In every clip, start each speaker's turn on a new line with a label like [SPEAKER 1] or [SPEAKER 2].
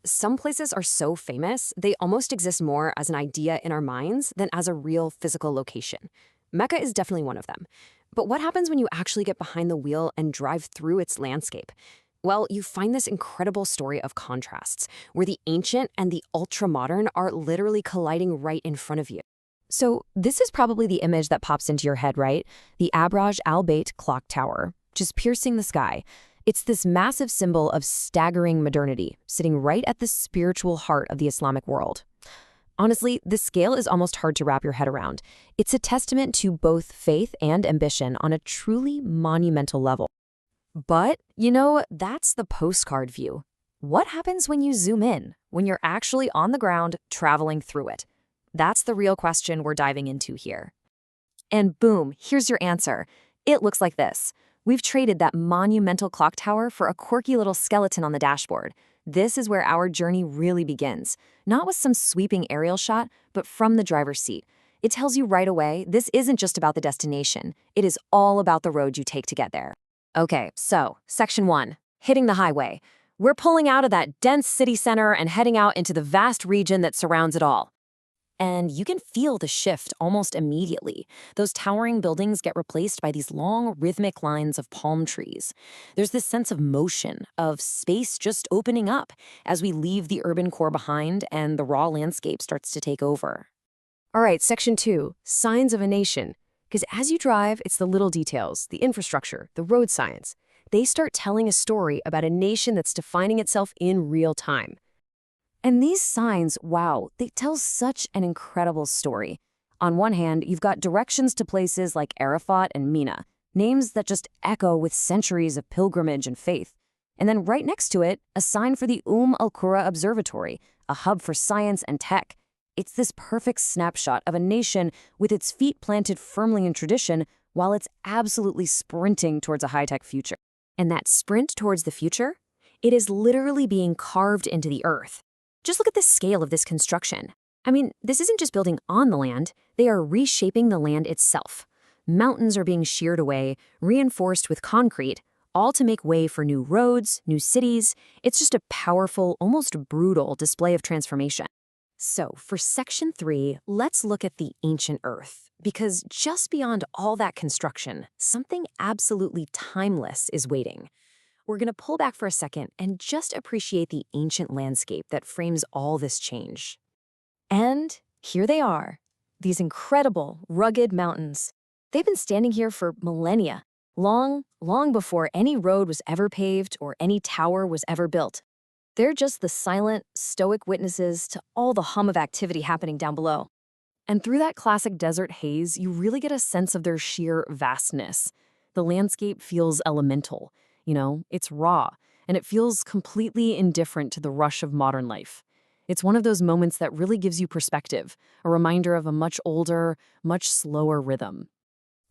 [SPEAKER 1] Some places are so famous, they almost exist more as an idea in our minds than as a real physical location. Mecca is definitely one of them. But what happens when you actually get behind the wheel and drive through its landscape? Well, you find this incredible story of contrasts, where the ancient and the ultra-modern are literally colliding right in front of you. So, this is probably the image that pops into your head, right? The Abraj Al Bait clock tower, just piercing the sky. It's this massive symbol of staggering modernity, sitting right at the spiritual heart of the Islamic world. Honestly, the scale is almost hard to wrap your head around. It's a testament to both faith and ambition on a truly monumental level. But, that's the postcard view. What happens when you zoom in, when you're actually on the ground traveling through it? That's the real question we're diving into here. And boom, here's your answer. It looks like this. We've traded that monumental clock tower for a quirky little skeleton on the dashboard. This is where our journey really begins. Not with some sweeping aerial shot, but from the driver's seat. It tells you right away, this isn't just about the destination. It is all about the road you take to get there. Okay, so, Section 1, hitting the highway. We're pulling out of that dense city center and heading out into the vast region that surrounds it all. And you can feel the shift almost immediately. Those towering buildings get replaced by these long, rhythmic lines of palm trees. There's this sense of motion, of space just opening up as we leave the urban core behind and the raw landscape starts to take over. All right, Section 2, signs of a nation. Because as you drive, it's the little details, the infrastructure, the road signs. They start telling a story about a nation that's defining itself in real time. And these signs, wow, they tell such an incredible story. On one hand, you've got directions to places like Arafat and Mina, names that just echo with centuries of pilgrimage and faith. And then right next to it, a sign for the Al-Qura Observatory, a hub for science and tech. It's this perfect snapshot of a nation with its feet planted firmly in tradition while it's absolutely sprinting towards a high-tech future. And that sprint towards the future? It is literally being carved into the earth. Just look at the scale of this construction. I mean, this isn't just building on the land, they are reshaping the land itself. Mountains are being sheared away, reinforced with concrete, all to make way for new roads, new cities. It's just a powerful, almost brutal display of transformation. So, for Section 3, let's look at the ancient Earth. Because just beyond all that construction, something absolutely timeless is waiting. We're going to pull back for a second and just appreciate the ancient landscape that frames all this change. And here they are, these incredible, rugged mountains. They've been standing here for millennia, long before any road was ever paved or any tower was ever built. They're just the silent, stoic witnesses to all the hum of activity happening down below. And through that classic desert haze, you really get a sense of their sheer vastness. The landscape feels elemental. It's raw, and it feels completely indifferent to the rush of modern life. It's one of those moments that really gives you perspective, a reminder of a much older, much slower rhythm.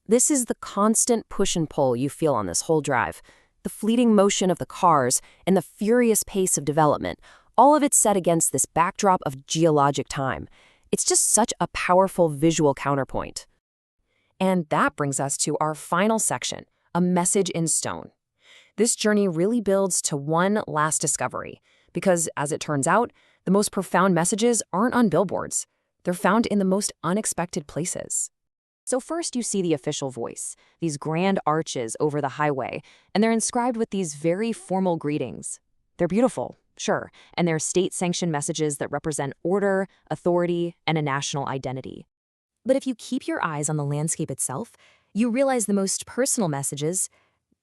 [SPEAKER 1] This is the constant push and pull you feel on this whole drive. The fleeting motion of the cars and the furious pace of development, all of it set against this backdrop of geologic time. It's just such a powerful visual counterpoint. And that brings us to our final section, a message in stone. This journey really builds to one last discovery, because, as it turns out, the most profound messages aren't on billboards. They're found in the most unexpected places. So first you see the official voice, these grand arches over the highway, and they're inscribed with these very formal greetings. They're beautiful, sure, and they're state-sanctioned messages that represent order, authority, and a national identity. But if you keep your eyes on the landscape itself, you realize the most personal messages,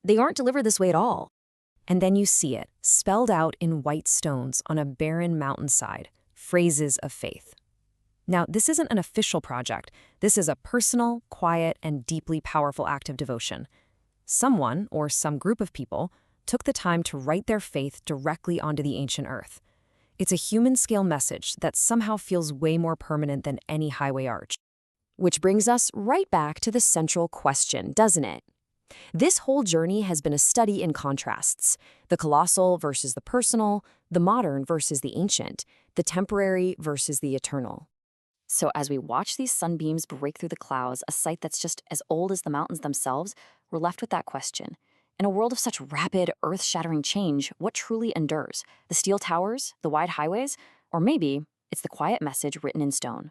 [SPEAKER 1] they aren't delivered this way at all. And then you see it, spelled out in white stones on a barren mountainside, phrases of faith. Now, this isn't an official project. This is a personal, quiet, and deeply powerful act of devotion. Someone, or some group of people, took the time to write their faith directly onto the ancient earth. It's a human-scale message that somehow feels way more permanent than any highway arch. Which brings us right back to the central question, doesn't it? This whole journey has been a study in contrasts, the colossal versus the personal, the modern versus the ancient, the temporary versus the eternal. So as we watch these sunbeams break through the clouds, a sight that's just as old as the mountains themselves, we're left with that question.
[SPEAKER 2] In a world of such rapid, earth-shattering change, what truly endures? The steel towers, the wide highways, or maybe it's the quiet message written in stone?